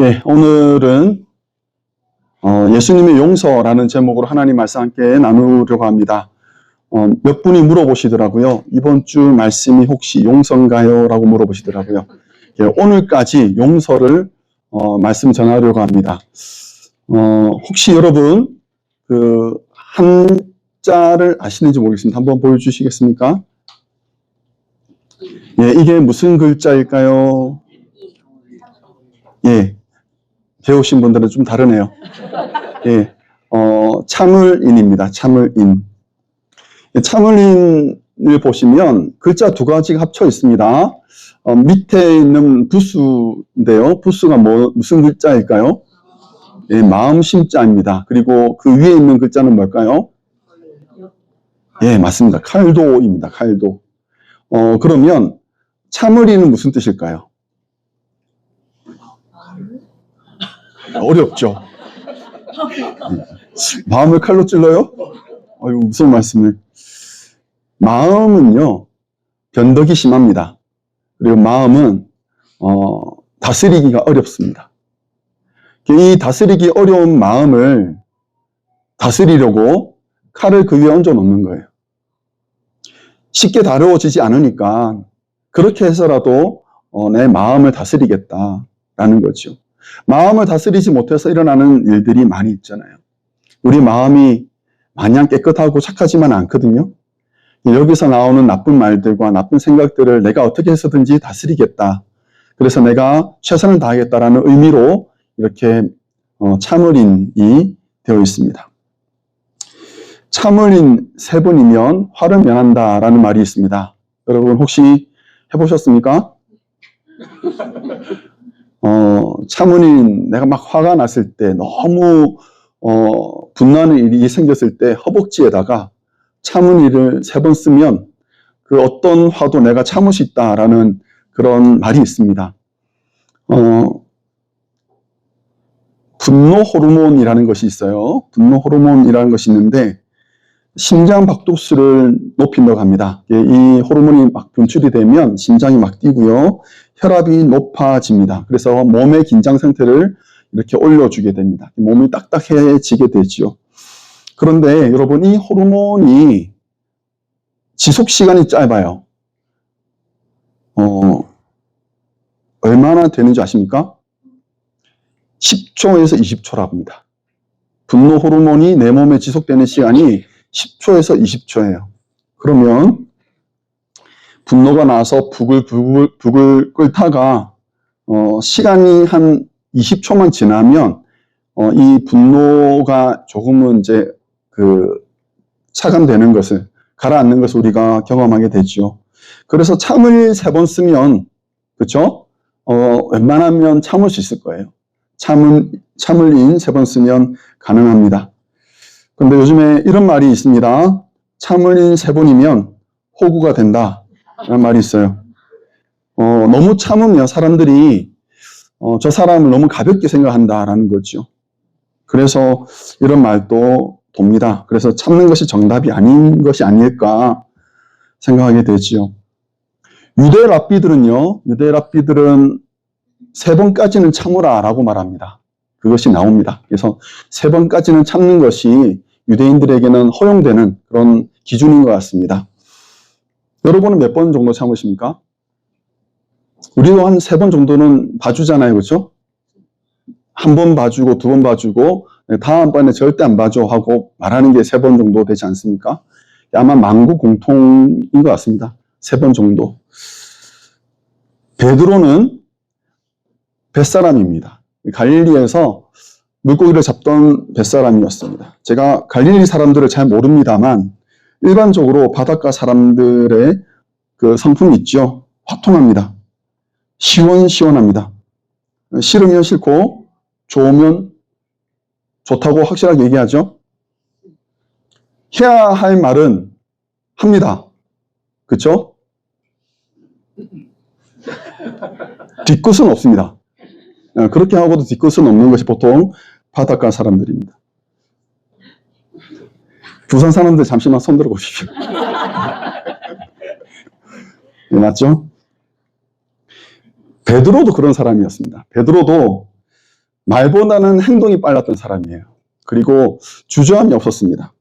예, 오늘은 예수님의 용서라는 제목으로 하나님 말씀 함께 나누려고 합니다. 몇 분이 물어보시더라고요. 이번 주 말씀이 혹시 용서인가요? 라고 물어보시더라고요. 예, 오늘까지 용서를 말씀 전하려고 합니다. 혹시 여러분 그 한자를 아시는지 모르겠습니다. 한번 보여주시겠습니까? 예, 이게 무슨 글자일까요? 예, 배우신 분들은 좀 다르네요. 예, 참을인입니다. 참을인. 참을인을 보시면 글자 두 가지가 합쳐 있습니다. 밑에 있는 부수인데요. 부수가 무슨 글자일까요? 예, 마음 심자입니다. 그리고 그 위에 있는 글자는 뭘까요? 예, 맞습니다. 칼도입니다. 칼도. 그러면 참을인은 무슨 뜻일까요? 어렵죠. 마음을 칼로 찔러요? 아유, 무슨 말씀을. 마음은요, 변덕이 심합니다. 그리고 마음은, 다스리기가 어렵습니다. 이 다스리기 어려운 마음을 다스리려고 칼을 그 위에 얹어 놓는 거예요. 쉽게 다루어지지 않으니까 그렇게 해서라도 내 마음을 다스리겠다라는 거죠. 마음을 다스리지 못해서 일어나는 일들이 많이 있잖아요. 우리 마음이 마냥 깨끗하고 착하지만 않거든요. 여기서 나오는 나쁜 말들과 나쁜 생각들을 내가 어떻게 해서든지 다스리겠다. 그래서 내가 최선을 다하겠다라는 의미로 이렇게 참을인이 되어 있습니다. 참을인 세 번이면 화를 면한다라는 말이 있습니다. 여러분 혹시 해보셨습니까? 참을인, 내가 막 화가 났을 때, 너무 분노하는 일이 생겼을 때 허벅지에다가 참을인을 세 번 쓰면 그 어떤 화도 내가 참을 수 있다라는 그런 말이 있습니다. 분노 호르몬이라는 것이 있어요. 분노 호르몬이라는 것이 있는데 심장 박동수를 높인다고 합니다. 이 호르몬이 막 분출이 되면 심장이 막 뛰고요. 혈압이 높아집니다. 그래서 몸의 긴장 상태를 이렇게 올려주게 됩니다. 몸이 딱딱해지게 되죠. 그런데 여러분, 이 호르몬이 지속 시간이 짧아요. 얼마나 되는지 아십니까? 10초에서 20초라고 합니다. 분노 호르몬이 내 몸에 지속되는 시간이 10초에서 20초예요. 그러면 분노가 나서 북을 끓다가 시간이 한 20초만 지나면 이 분노가 조금은 이제 차감되는 것을, 가라앉는 것을 우리가 경험하게 되죠. 그래서 참을 세 번 쓰면, 그렇죠? 웬만하면 참을 수 있을 거예요. 참을인 세 번 쓰면 가능합니다. 그런데 요즘에 이런 말이 있습니다. 참을인 세 번이면 호구가 된다 라는 말이 있어요. 너무 참으면 사람들이 저 사람을 너무 가볍게 생각한다라는 거죠. 그래서 이런 말도 돕니다. 그래서 참는 것이 정답이 아닌 것이 아닐까 생각하게 되지요. 유대 랍비들은 세 번까지는 참으라 라고 말합니다. 그것이 나옵니다. 그래서 세 번까지는 참는 것이 유대인들에게는 허용되는 그런 기준인 것 같습니다. 여러분은 몇 번 정도 참으십니까? 우리도 한 세 번 정도는 봐주잖아요. 그렇죠? 한 번 봐주고 두 번 봐주고 다음번에 절대 안 봐줘 하고 말하는 게 세 번 정도 되지 않습니까? 아마 만국 공통인 것 같습니다. 세 번 정도. 베드로는 뱃사람입니다. 갈릴리에서 물고기를 잡던 뱃사람이었습니다. 제가 갈릴리 사람들을 잘 모릅니다만 일반적으로 바닷가 사람들의 그 성품이 있죠. 화통합니다. 시원시원합니다. 싫으면 싫고 좋으면 좋다고 확실하게 얘기하죠. 해야 할 말은 합니다. 그렇죠? 뒤끝은 없습니다. 그렇게 하고도 뒤끝은 없는 것이 보통 바닷가 사람들입니다. 부산 사람들 잠시만 손 들어 보십시오. 네, 맞죠? 베드로도 그런 사람이었습니다. 베드로도 말보다는 행동이 빨랐던 사람이에요. 그리고 주저함이 없었습니다.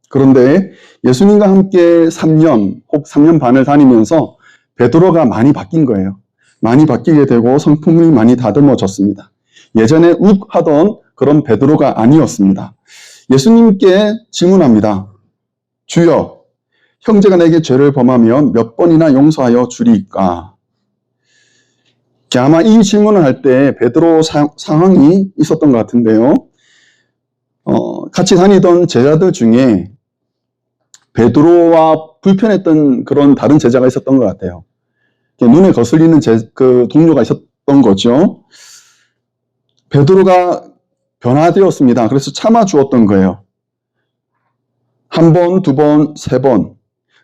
그런데 예수님과 함께 3년 혹 3년 반을 다니면서 베드로가 많이 바뀐 거예요. 많이 바뀌게 되고 성품이 많이 다듬어졌습니다. 예전에 욱 하던 그런 베드로가 아니었습니다. 예수님께 질문합니다. 주여, 형제가 내게 죄를 범하면 몇 번이나 용서하여 주리이까? 아마 이 질문을 할 때 베드로 상황이 있었던 것 같은데요. 같이 다니던 제자들 중에 베드로와 불편했던 그런 다른 제자가 있었던 것 같아요. 눈에 거슬리는 그 동료가 있었던 거죠. 베드로가 변화되었습니다. 그래서 참아주었던 거예요. 한 번, 두 번, 세 번.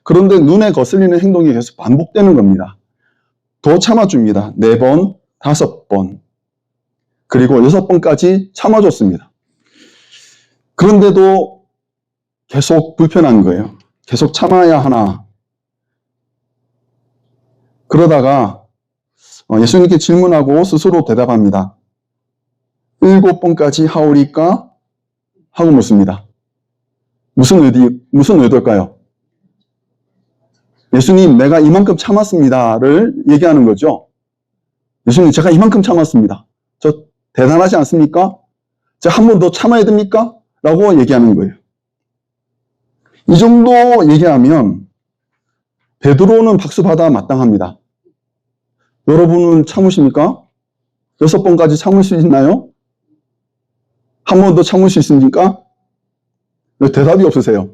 그런데 눈에 거슬리는 행동이 계속 반복되는 겁니다. 더 참아줍니다. 4번, 5번, 그리고 6번까지 참아줬습니다. 그런데도 계속 불편한 거예요. 계속 참아야 하나. 그러다가 예수님께 질문하고 스스로 대답합니다. 7번까지 하오리까? 하고 묻습니다. 무슨 의도일까요? 예수님, 내가 이만큼 참았습니다를 얘기하는 거죠. 예수님, 제가 이만큼 참았습니다. 저 대단하지 않습니까? 제가 한 번 더 참아야 됩니까? 라고 얘기하는 거예요. 이 정도 얘기하면 베드로는 박수 받아 마땅합니다. 여러분은 참으십니까? 6번까지 참을 수 있나요? 한 번 더 참을 수 있습니까? 왜 대답이 없으세요?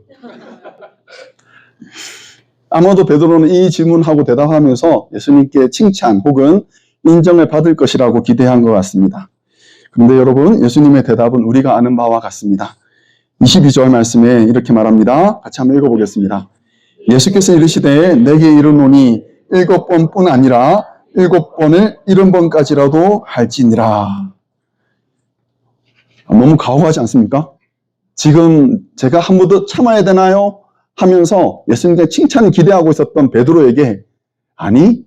아마도 베드로는 이 질문하고 대답하면서 예수님께 칭찬 혹은 인정을 받을 것이라고 기대한 것 같습니다. 그런데 여러분, 예수님의 대답은 우리가 아는 바와 같습니다. 22절 말씀에 이렇게 말합니다. 같이 한번 읽어보겠습니다. 예수께서 이르시되 내게 이르노니 7번뿐 아니라 7번을 70번까지라도 할지니라. 너무 가혹하지 않습니까? 지금 제가 한 번 더 참아야 되나요? 하면서 예수님께 칭찬을 기대하고 있었던 베드로에게 아니,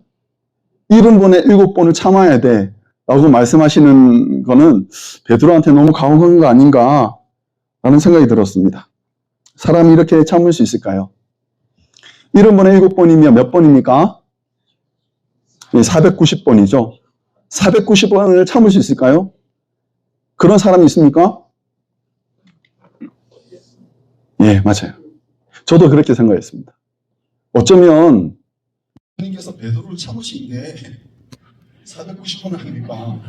70번에 7번을 참아야 돼 라고 말씀하시는 거는 베드로한테 너무 가혹한 거 아닌가 라는 생각이 들었습니다. 사람이 이렇게 참을 수 있을까요? 70번에 7번이면 몇 번입니까? 490번이죠. 490번을 참을 수 있을까요? 그런 사람이 있습니까? 예, 맞아요. 저도 그렇게 생각했습니다. 어쩌면 주님께서 베드로를 참으신 게 490번 아닙니까?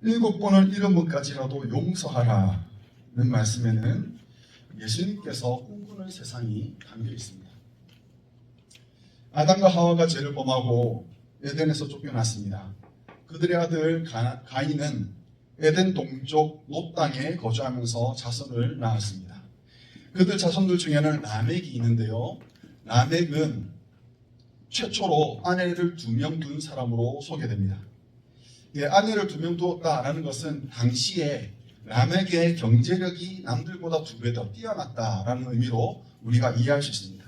7번을 70번까지라도 용서하라는 말씀에는 예수님께서 꿈꾸는 세상이 담겨 있습니다. 아담과 하와가 죄를 범하고 에덴에서 쫓겨났습니다. 그들의 아들 가인은 에덴 동쪽 롯 땅에 거주하면서 자손을 낳았습니다. 그들 자손들 중에는 라멕이 있는데요. 라멕은 최초로 아내를 2명 둔 사람으로 소개됩니다. 아내를 2명 두었다라는 것은 당시에 라멕의 경제력이 남들보다 2배 더 뛰어났다라는 의미로 우리가 이해할 수 있습니다.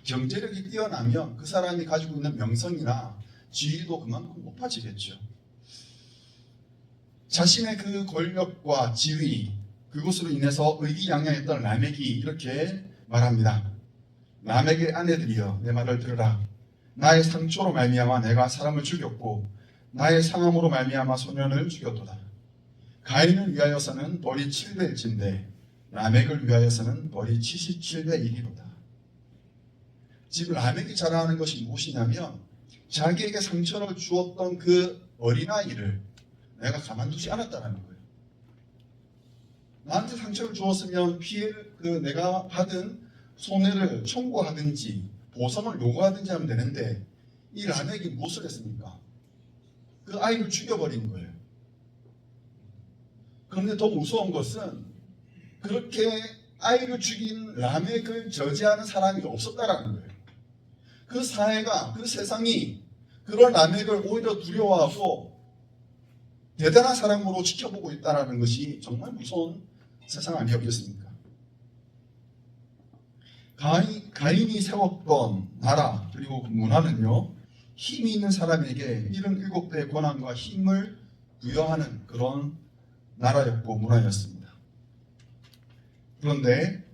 경제력이 뛰어나면 그 사람이 가지고 있는 명성이나 지위도 그만큼 높아지겠죠. 자신의 그 권력과 지위, 그것으로 인해서 의기양양했던 라멕이 이렇게 말합니다. 라멕의 아내들이여, 내 말을 들으라. 나의 상처로 말미암아 내가 사람을 죽였고 나의 상함으로 말미암아 소년을 죽였도다. 가인을 위하여서는 벌이 7배일진데 라멕을 위하여서는 벌이 77배이리로다. 지금 라멕이 자랑하는 것이 무엇이냐면 자기에게 상처를 주었던 그 어린아이를 내가 가만두지 않았다는 거예요. 나한테 상처를 주었으면 피해를 내가 받은 손해를 청구하든지 보상을 요구하든지 하면 되는데 이 라멕이 무엇을 했습니까? 그 아이를 죽여버린 거예요. 그런데 더 무서운 것은 그렇게 아이를 죽인 라멕을 저지하는 사람이 없었다라는 거예요. 그 사회가, 그 세상이 그런 라멕을 오히려 두려워하고 대단한 사람으로 지켜보고 있다는 것이 정말 무서운 세상 아니었겠습니까? 가인이 세웠던 나라 그리고 그 문화는요, 힘이 있는 사람에게 77배의 권한과 힘을 부여하는 그런 나라였고 문화였습니다. 그런데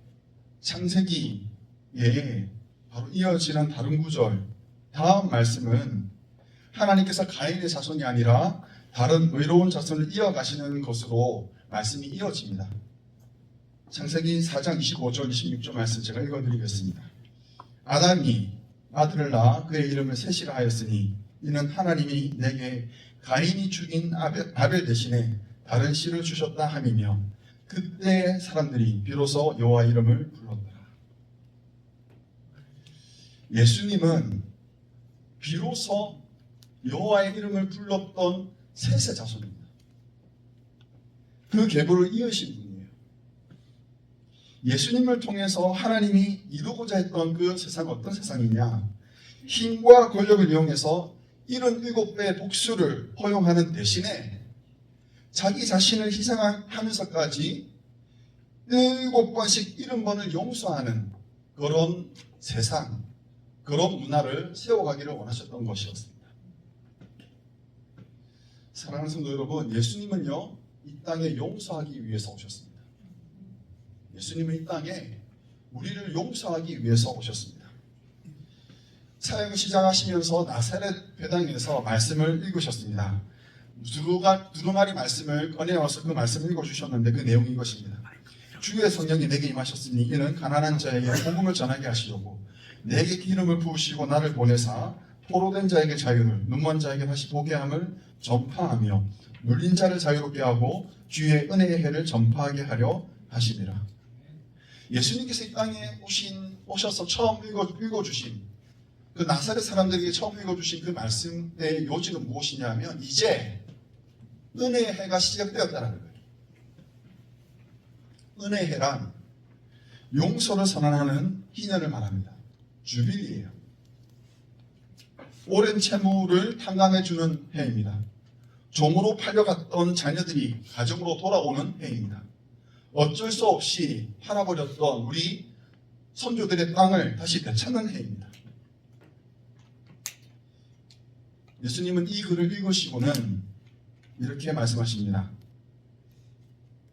창세기에 바로 이어지는 다른 구절, 다음 말씀은 하나님께서 가인의 자손이 아니라 다른 의로운 자손을 이어가시는 것으로 말씀이 이어집니다. 창세기 4장 25절 26절 말씀 제가 읽어드리겠습니다. 아담이 아들을 낳아 그의 이름을 셋이라 하였으니 이는 하나님이 내게 가인이 죽인 아벨 대신에 다른 씨를 주셨다 함이며 그때 사람들이 비로소 여호와 이름을 불렀더라. 예수님은 비로소 여호와의 이름을 불렀던 셋의 자손입니다. 그 계보를 이으신 분이에요. 예수님을 통해서 하나님이 이루고자 했던 그 세상은 어떤 세상이냐? 힘과 권력을 이용해서 77배의 복수를 허용하는 대신에 자기 자신을 희생하면서까지 7번씩 70번을 용서하는 그런 세상, 그런 문화를 세워가기를 원하셨던 것이었습니다. 사랑하는 성도 여러분, 예수님은요, 이 땅에 용서하기 위해서 오셨습니다. 예수님은 이 땅에 우리를 용서하기 위해서 오셨습니다. 사역을 시작하시면서 나사렛 회당에서 말씀을 읽으셨습니다. 두루마리 말씀을 꺼내와서 그 말씀을 읽어주셨는데 그 내용이 이것입니다. 주의 성령이 내게 임하셨으니 이는 가난한 자에게 복음을 전하게 하시려고 내게 기름을 부으시고 나를 보내사 포로된 자에게 자유를, 눈먼 자에게 다시 보게 함을 전파하며 눌린 자를 자유롭게 하고 주의 은혜의 해를 전파하게 하려 하심이라. 예수님께서 이 땅에 오셔서 처음 읽어주신 그 나사렛 사람들에게 처음 읽어주신 그 말씀의 요지는 무엇이냐면 이제 은혜의 해가 시작되었다는 거예요. 은혜의 해란 용서를 선언하는 희년을 말합니다. 주빌리예요. 오랜 채무를 탕감해주는 해입니다. 종으로 팔려갔던 자녀들이 가정으로 돌아오는 해입니다. 어쩔 수 없이 팔아버렸던 우리 선조들의 땅을 다시 되찾는 해입니다. 예수님은 이 글을 읽으시고는 이렇게 말씀하십니다.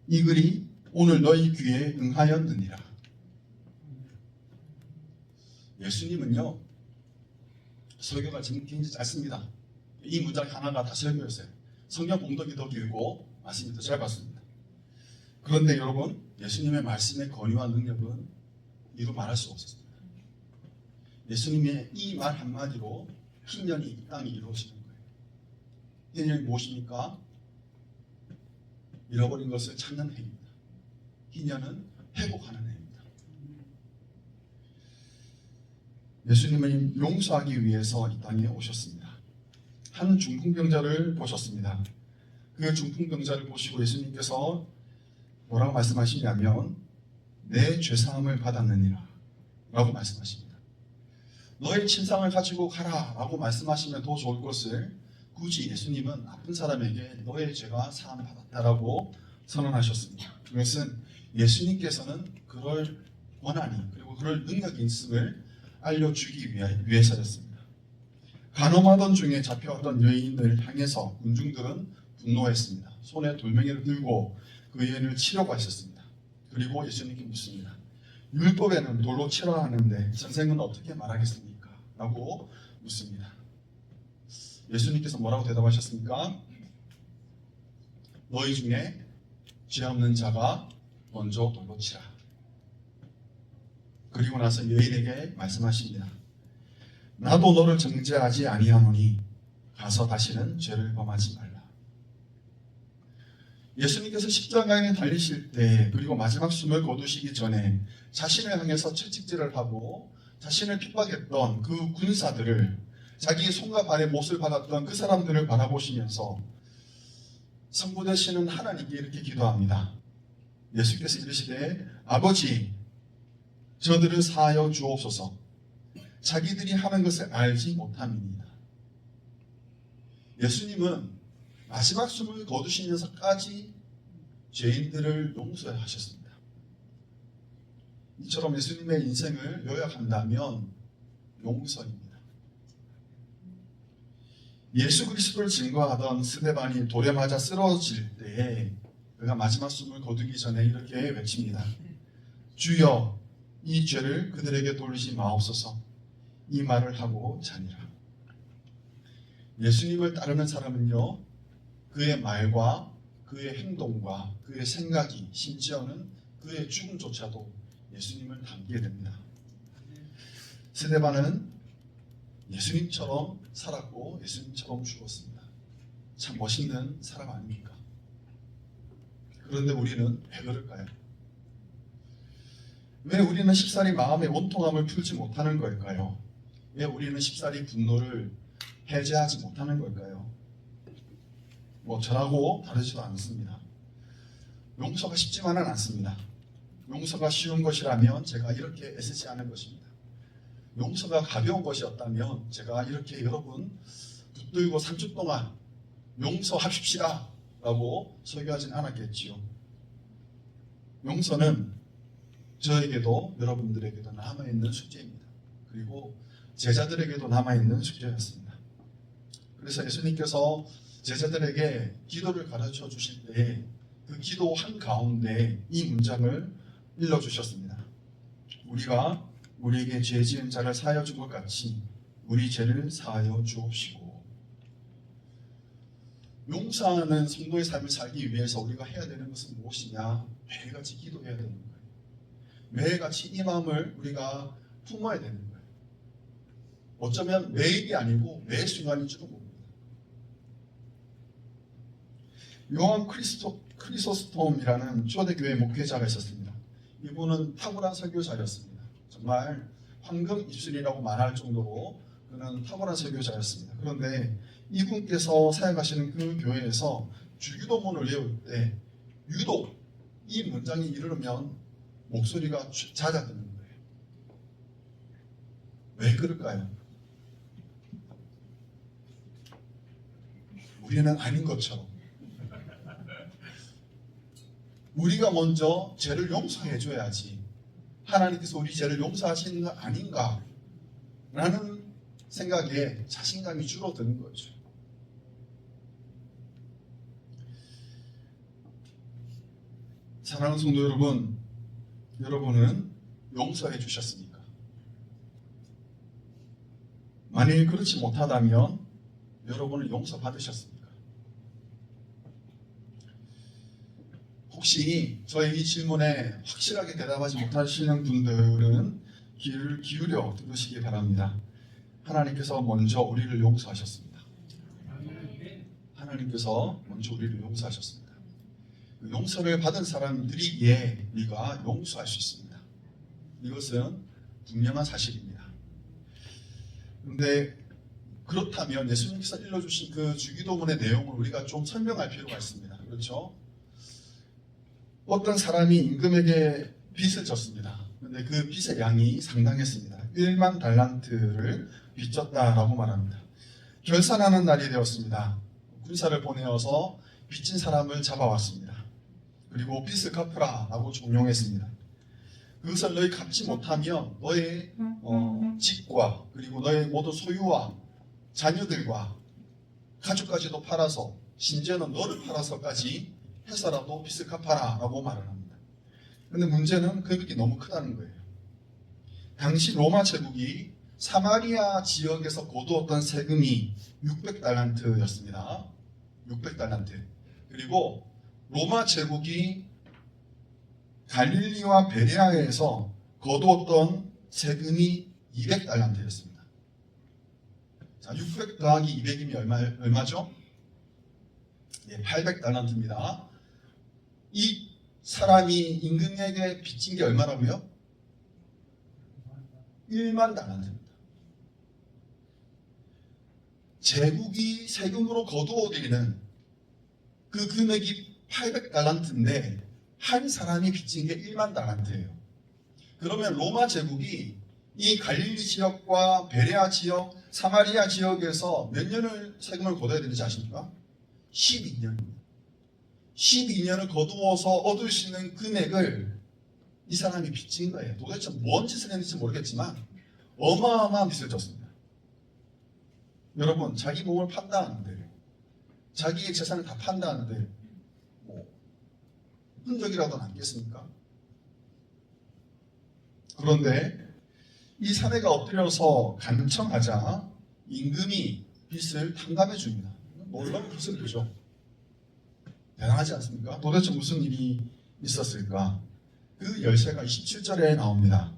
이 글이 오늘 너희 귀에 응하였느니라. 예수님은요, 설교가 지금 굉장히 짧습니다. 이 문장 하나가 다 설교였어요. 성경 공독이 더 길고 말씀이 더 짧았습니다. 그런데 여러분, 예수님의 말씀의 권위와 능력은 이루 말할 수 없었습니다. 예수님의 이 말 한마디로 희년이 이 땅에 이루어지는 거예요. 희년이 무엇입니까? 잃어버린 것을 찾는 해입니다. 희년은 회복하는 해입니다. 예수님은 용서하기 위해서 이 땅에 오셨습니다. 한 중풍병자를 보셨습니다. 그 중풍병자를 보시고 예수님께서 뭐라고 말씀하시냐면 내 죄사함을 받았느니라 라고 말씀하십니다. 너의 침상을 가지고 가라 라고 말씀하시면 더 좋을 것을 굳이 예수님은 아픈 사람에게 너의 죄가 사함 받았다라고 선언하셨습니다. 그것은 예수님께서는 그럴 권한이 그리고 그럴 능력이 있음을 알려주기 위해서였습니다. 간험하던 중에 잡혀왔던 여인을 향해서 군중들은 분노했습니다. 손에 돌멩이를 들고 그 여인을 치려고 하셨습니다. 그리고 예수님께 묻습니다. 율법에는 돌로 치라 하는데 선생은 어떻게 말하겠습니까? 라고 묻습니다. 예수님께서 뭐라고 대답하셨습니까? 너희 중에 죄 없는 자가 먼저 돌로 치라. 그리고 나서 여인에게 말씀하십니다. 나도 너를 정죄하지 아니하노니 가서 다시는 죄를 범하지 말라. 예수님께서 십자가에 달리실 때 그리고 마지막 숨을 거두시기 전에 자신을 향해서 채찍질을 하고 자신을 핍박했던 그 군사들을 자기의 손과 발의 못을 받았던 그 사람들을 바라보시면서 성부 되시는 하나님께 이렇게 기도합니다. 예수께서 이르시되 아버지 저들을 사하여 주옵소서. 자기들이 하는 것을 알지 못함이니이다. 예수님은 마지막 숨을 거두시면서까지 죄인들을 용서하셨습니다. 이처럼 예수님의 인생을 요약한다면 용서입니다. 예수 그리스도를 증거하던 스데반이 돌에 맞아 쓰러질 때에 그가 마지막 숨을 거두기 전에 이렇게 외칩니다. 주여, 이 죄를 그들에게 돌리지 마옵소서. 이 말을 하고 자니라. 예수님을 따르는 사람은요, 그의 말과 그의 행동과 그의 생각이, 심지어는 그의 죽음조차도 예수님을 닮게 됩니다. 스데반은 예수님처럼 살았고 예수님처럼 죽었습니다. 참 멋있는 사람 아닙니까? 그런데 우리는 왜 그럴까요? 왜 우리는 쉽사리 마음의 원통함을 풀지 못하는 걸까요? 왜 우리는 쉽사리 분노를 해제하지 못하는 걸까요? 저하고 다르지도 않습니다. 용서가 쉽지만은 않습니다. 용서가 쉬운 것이라면 제가 이렇게 애쓰지 않을 것입니다. 용서가 가벼운 것이었다면 제가 이렇게 여러분 붙들고 3주 동안 용서합시다 라고 설교하진 않았겠지요. 용서는 저에게도 여러분들에게도 남아있는 숙제입니다. 그리고 제자들에게도 남아있는 숙제였습니다. 그래서 예수님께서 제자들에게 기도를 가르쳐 주실 때 그 기도 한가운데 이 문장을 일러주셨습니다. 우리가 우리에게 죄 지은 자를 사하여 준 것 같이 우리 죄를 사하여 주옵시고. 용서하는 성도의 삶을 살기 위해서 우리가 해야 되는 것은 무엇이냐? 매일같이 기도해야 되는 거예요. 매일같이 이 마음을 우리가 품어야 되는 거예요. 어쩌면 매일이 아니고 매 순간일지도 모릅니다. 요한 크리소스톰이라는 초대교회 목회자가 있었습니다. 이분은 탁월한 설교자였습니다. 정말 황금 입술이라고 말할 정도로 그는 탁월한 설교자였습니다. 그런데 이분께서 사역하시는 그 교회에서 주기도문을 외울 때 유독 이 문장이 이르면 목소리가 잦아드는 거예요. 왜 그럴까요? 우리는 아닌 것처럼 우리가 먼저 죄를 용서해 줘야지 하나님께서 우리 죄를 용서하시는 거 아닌가 라는 생각에 자신감이 줄어드는 거죠. 사랑하는 성도 여러분, 여러분은 용서해 주셨습니까? 만일 그렇지 못하다면 여러분은 용서받으셨습니까? 혹시 저의 이 질문에 확실하게 대답하지 못하시는 분들은 귀를 기울여 들으시기 바랍니다. 하나님께서 먼저 우리를 용서하셨습니다. 하나님께서 먼저 우리를 용서하셨습니다. 그 용서를 받은 사람들이기에 우리가 용서할 수 있습니다. 이것은 분명한 사실입니다. 그런데 그렇다면 예수님께서 일러주신 그 주기도문의 내용을 우리가 좀 설명할 필요가 있습니다. 그렇죠? 어떤 사람이 임금에게 빚을 졌습니다. 그런데 그 빚의 양이 상당했습니다. 1만 달란트를 빚졌다라고 말합니다. 결산하는 날이 되었습니다. 군사를 보내어서 빚진 사람을 잡아왔습니다. 그리고 빚을 갚으라라고 종용했습니다. 그것을 너희 갚지 못하면 너의 집과 그리고 너의 모든 소유와 자녀들과 가족까지도 팔아서 심지어는 너를 팔아서까지 해서라도 빚을 갚아라 라고 말을 합니다. 그런데 문제는 그 빚이 너무 크다는 거예요. 당시 로마 제국이 사마리아 지역에서 거두었던 세금이 600달란트였습니다. 600달란트. 그리고 로마 제국이 갈릴리와 베레아에서 거두었던 세금이 200달란트였습니다. 자, 600 더하기 200이면 얼마죠? 800달란트입니다. 이 사람이 임금에게 빚진 게 얼마라고요? 1만 달란트입니다. 제국이 세금으로 거두어들이는 그 금액이 800달란트인데 한 사람이 빚진 게 1만 달란트예요. 그러면 로마 제국이 이 갈릴리 지역과 베레아 지역, 사마리아 지역에서 몇 년을 세금을 거둬야 되는지 아십니까? 12년입니다. 12년을 거두어서 얻을 수 있는 금액을 이 사람이 빚진 거예요. 도대체 뭔 짓을 했는지 모르겠지만 어마어마한 빚을 졌습니다. 여러분, 자기 몸을 판다는데, 자기의 재산을 다 판다는데 뭐 흔적이라도 남겠습니까? 그런데 이 사내가 엎드려서 간청하자 임금이 빚을 탕감해 줍니다. 놀라운 빚을 그죠? 대단하지 않습니까? 도대체 무슨 일이 있었을까? 그 열쇠가 27절에 나옵니다.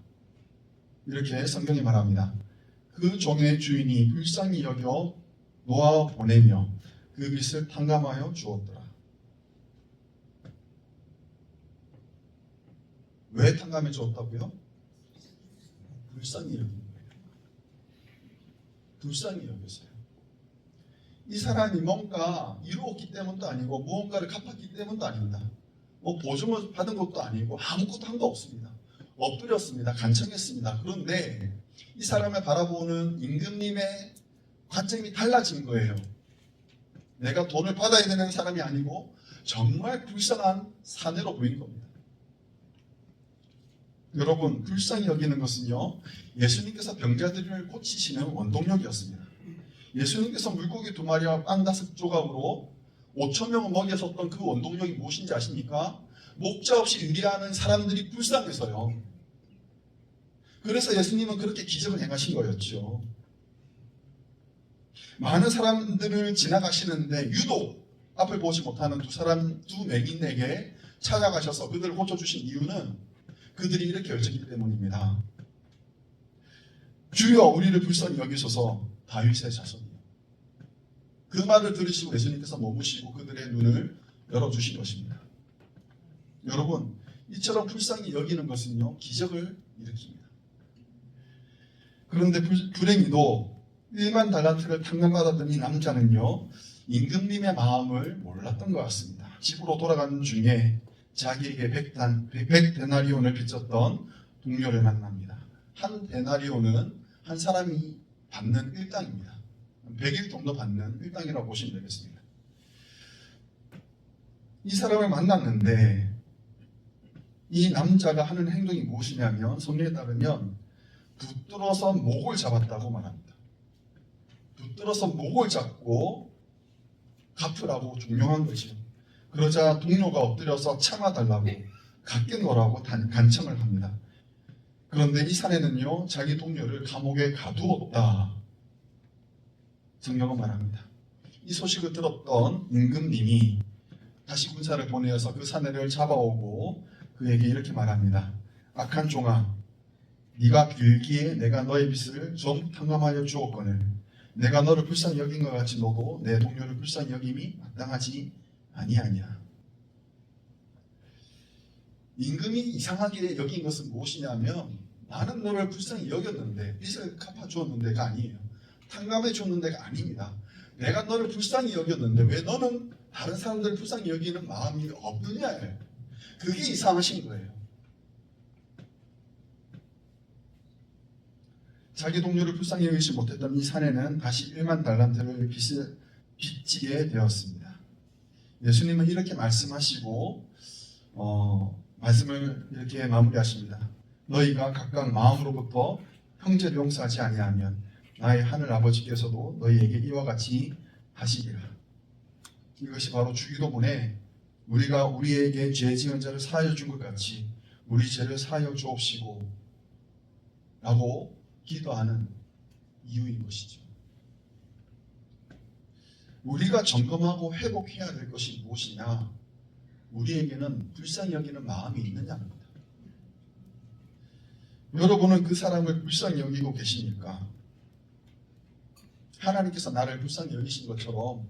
이렇게 성경이 말합니다. 그 종의 주인이 불쌍히 여겨 놓아 보내며 그 빚을 탕감하여 주었더라. 왜 탕감해 주었다고요? 불쌍히 여긴 거예요. 불쌍히 여겼어요. 이 사람이 뭔가 이루었기 때문도 아니고 무언가를 갚았기 때문도 아닙니다. 뭐 보증을 받은 것도 아니고 아무것도 한 거 없습니다. 엎드렸습니다. 간청했습니다. 그런데 이 사람을 바라보는 임금님의 관점이 달라진 거예요. 내가 돈을 받아야 되는 사람이 아니고 정말 불쌍한 사내로 보인 겁니다. 여러분, 불쌍히 여기는 것은요, 예수님께서 병자들을 고치시는 원동력이었습니다. 예수님께서 물고기 2마리와 빵 5조각으로 5,000명을 먹였었던 그 원동력이 무엇인지 아십니까? 목자 없이 의리하는 사람들이 불쌍해서요. 그래서 예수님은 그렇게 기적을 행하신 거였죠. 많은 사람들을 지나가시는데 유독 앞을 보지 못하는 두 맹인에게 찾아가셔서 그들을 고쳐주신 이유는 그들이 이렇게 열렸기 때문입니다. 주여 우리를 불쌍히 여기소서. 다윗의 자손이요. 그 말을 들으시고 예수님께서 머무시고 그들의 눈을 열어주신 것입니다. 여러분, 이처럼 불쌍히 여기는 것은요, 기적을 일으킵니다. 그런데 불행히도 1만 달란트를 탕감받았던 이 남자는요, 임금님의 마음을 몰랐던 것 같습니다. 집으로 돌아가는 중에 자기에게 100데나리온을 빚졌던 동료를 만납니다. 한 데나리온은 한 사람이 받는 일당입니다. 100일 정도 받는 일당이라고 보시면 되겠습니다. 이 사람을 만났는데 이 남자가 하는 행동이 무엇이냐면 성경에 따르면 붙들어서 목을 잡았다고 말합니다. 붙들어서 목을 잡고 갚으라고 종용한 거죠. 그러자 동료가 엎드려서 참아달라고 갚겠노라고 간청을 합니다. 그런데 이 사내는요, 자기 동료를 감옥에 가두었다. 성경은 말합니다. 이 소식을 들었던 임금님이 다시 군사를 보내어서 그 사내를 잡아오고 그에게 이렇게 말합니다. 악한 종아, 네가 빌기에 내가 너의 빚을 전부 탕감하여 주었거늘 내가 너를 불쌍히 여긴 것 같이 너도 내 동료를 불쌍히 여김이 마땅하지 아니하냐. 임금이 이상하게 여긴 것은 무엇이냐면 나는 너를 불쌍히 여겼는데 빚을 갚아주었는데가 아니에요. 탕감해 줬는데가 아닙니다. 내가 너를 불쌍히 여겼는데 왜 너는 다른 사람들을 불쌍히 여기는 마음이 없느냐예요. 그게 이상하신 거예요. 자기 동료를 불쌍히 여기지 못했던 이 사내는 다시 1만 달란트를 빚지게 되었습니다. 예수님은 이렇게 말씀하시고 말씀을 이렇게 마무리하십니다. 너희가 각각 마음으로부터 형제를 용서하지 아니하면 나의 하늘 아버지께서도 너희에게 이와 같이 하시리라. 이것이 바로 주기도문에 우리가 우리에게 죄 지은 자를 사하여 준 것 같이 우리 죄를 사하여 주옵시고 라고 기도하는 이유인 것이죠. 우리가 점검하고 회복해야 될 것이 무엇이냐? 우리에게는 불쌍히 여기는 마음이 있느냐입니다. 여러분은 그 사람을 불쌍히 여기고 계십니까? 하나님께서 나를 불쌍히 여기신 것처럼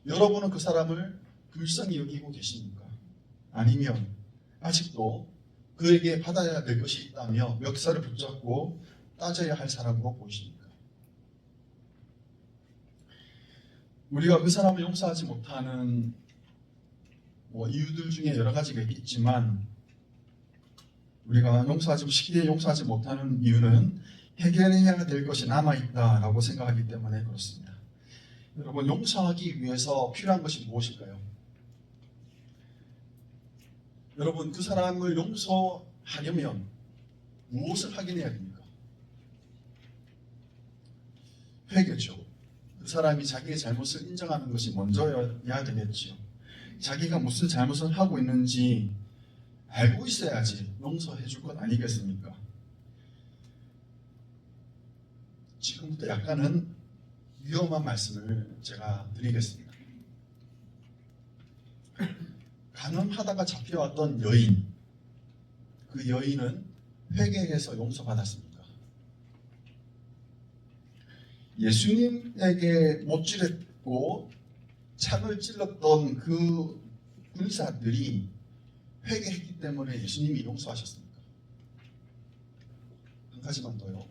여러분은 그 사람을 불쌍히 여기고 계십니까? 아니면 아직도 그에게 받아야 될 것이 있다며 멱살을 붙잡고 따져야 할 사람으로 보이십니까? 우리가 그 사람을 용서하지 못하는 이유들 중에 여러 가지가 있겠지만 우리가 쉽게 용서하지 못하는 이유는 해결해야 될 것이 남아있다라고 생각하기 때문에 그렇습니다. 여러분, 용서하기 위해서 필요한 것이 무엇일까요? 여러분, 그 사람을 용서하려면 무엇을 확인해야 됩니까? 회개죠. 그 사람이 자기의 잘못을 인정하는 것이 먼저여야 되겠지요. 자기가 무슨 잘못을 하고 있는지 알고 있어야지 용서해 줄 것 아니겠습니까? 지금부터 약간은 위험한 말씀을 제가 드리겠습니다. 가늠하다가 잡혀왔던 여인, 그 여인은 회개해서 용서받았습니까? 예수님에게 못질했고 창을 찔렀던 그 군사들이 회개했기 때문에 예수님이 용서하셨습니까? 한 가지만 더요.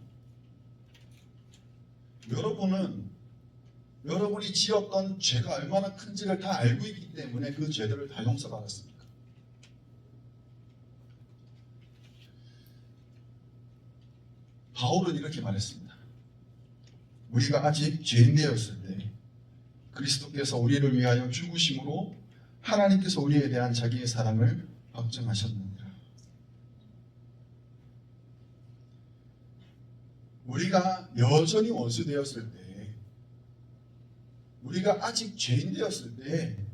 여러분이 지었던 죄가 얼마나 큰지를 다 알고 있기 때문에 그 죄들을 다 용서받았습니까? 바울은 이렇게 말했습니다. 우리가 아직 죄인 되었을 때 그리스도께서 우리를 위하여 죽으심으로 하나님께서 우리에 대한 자기의 사랑을 확증하셨느니라. 우리가 여전히 원수 되었을 때, 우리가 아직 죄인 되었을 때,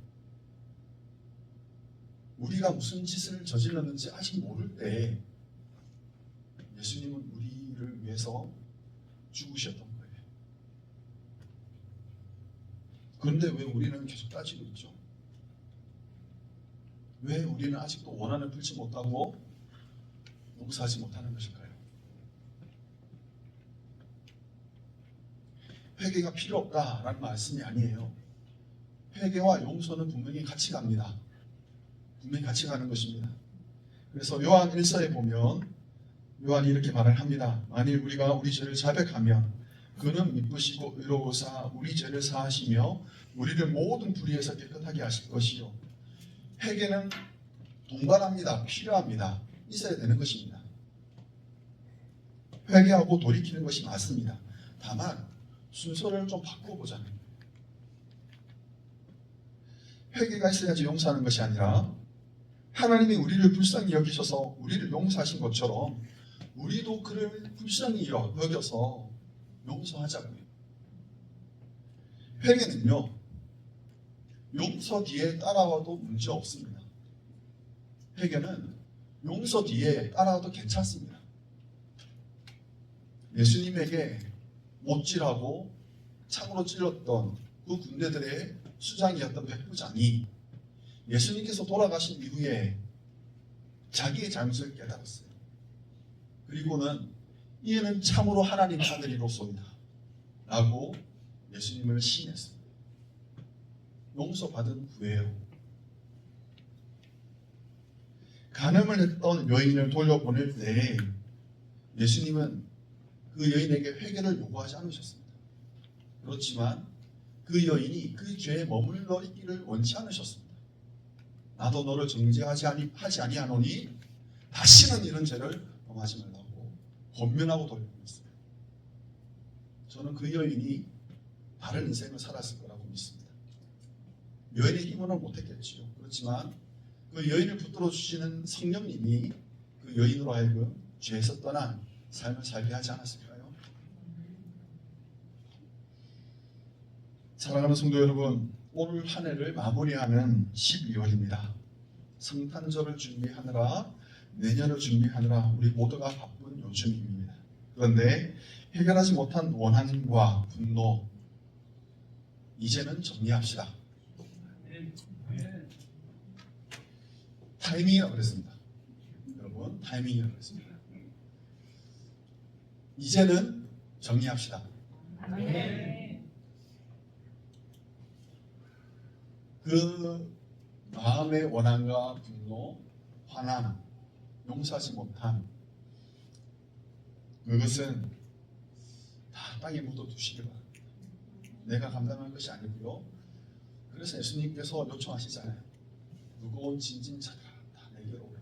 우리가 무슨 짓을 저질렀는지 아직 모를 때 예수님은 우리를 위해서 죽으셨던 거예요. 그런데 왜 우리는 계속 따지고 있죠? 왜 우리는 아직도 원한을 풀지 못하고 용서하지 못하는 것일까요? 회개가 필요 없다라는 말씀이 아니에요. 회개와 용서는 분명히 같이 갑니다. 분명히 같이 가는 것입니다. 그래서 요한 1서에 보면 요한이 이렇게 말을 합니다. 만일 우리가 우리 죄를 자백하면 그는 미쁘시고 의로우사 우리 죄를 사하시며 우리를 모든 불의에서 깨끗하게 하실 것이요. 회개는 동반합니다. 필요합니다. 있어야 되는 것입니다. 회개하고 돌이키는 것이 맞습니다. 다만 순서를 좀 바꿔보자는 거예요. 회개가 있어야지 용서하는 것이 아니라 하나님이 우리를 불쌍히 여기셔서 우리를 용서하신 것처럼 우리도 그를 불쌍히 여겨서 용서하자고요. 회개는요, 용서 뒤에 따라와도 문제 없습니다. 회개는 용서 뒤에 따라와도 괜찮습니다. 예수님에게 못질하고 창으로 찔렀던 그 군대들의 수장이었던 백부장이 예수님께서 돌아가신 이후에 자기의 잘못을 깨달았어요. 그리고는 이는 참으로 하나님의 아들이로소이다 라고 예수님을 시인했습니다. 용서받은 후에요. 간음을 했던 여인을 돌려보낼 때 예수님은 그 여인에게 회개를 요구하지 않으셨습니다. 그렇지만 그 여인이 그 죄에 머물러 있기를 원치 않으셨습니다. 나도 너를 정죄하지 아니하노니 다시는 이런 죄를 범하지 말라고 권면하고 돌려보냈어요. 저는 그 여인이 다른 인생을 살았을 거라고 믿습니다. 여인의 힘으로는 못했겠지요. 그렇지만 그 여인을 붙들어 주시는 성령님이 그 여인으로 하여금 죄에서 떠난 삶을 살게 하지 않았을까요? 사랑하는 성도 여러분, 올 한 해를 마무리하는 12월입니다. 성탄절을 준비하느라 내년을 준비하느라 우리 모두가 바쁜 요즘입니다. 그런데 해결하지 못한 원한과 분노 이제는 정리합시다. 타이밍이라고 그랬습니다. 여러분, 타이밍이라고 그랬습니다. 이제는 정리합시다. 그 마음의 원한과 분노, 화남, 용서하지 못함, 그것은 다 땅에 묻어두시기 바랍니다. 내가 감당할 것이 아니고요. 그래서 예수님께서 요청하시잖아요. 무거운 짐진 자들아 다 내게로 오라.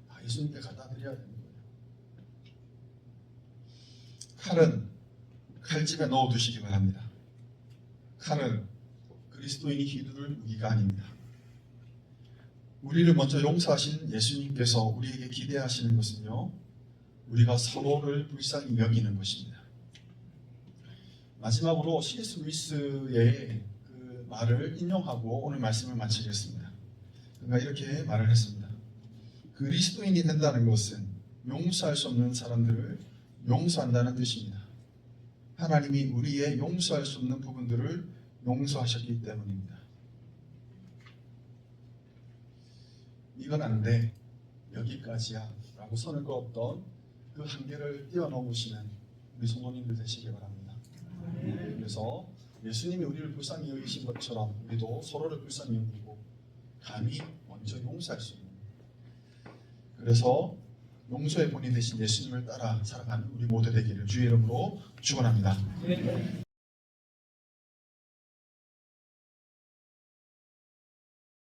다 예수님께 갖다 드려야 되는 거예요. 칼은 칼집에 넣어두시기 바랍니다. 칼은 그리스도인이 휘두를 무기가 아닙니다. 우리를 먼저 용서하신 예수님께서 우리에게 기대하시는 것은요, 우리가 서로를 불쌍히 여기는 것입니다. 마지막으로 C.S. 루이스의 그 말을 인용하고 오늘 말씀을 마치겠습니다. 그가 이렇게 말을 했습니다. 그리스도인이 된다는 것은 용서할 수 없는 사람들을 용서한다는 뜻입니다. 하나님이 우리의 용서할 수 없는 부분들을 용서하셨기 때문입니다. 이건 안 돼, 여기까지야 라고 선을 그었던 그 한계를 뛰어넘으시는 우리 성도님들 되시기 바랍니다. 그래서 예수님이 우리를 불쌍히 여기신 것처럼 우리도 서로를 불쌍히 여기고 감히 먼저 용서할 수 있는, 그래서 용서의 본이 되신 예수님을 따라 살아가는 우리 모두 되기를 주의 이름으로 축원합니다.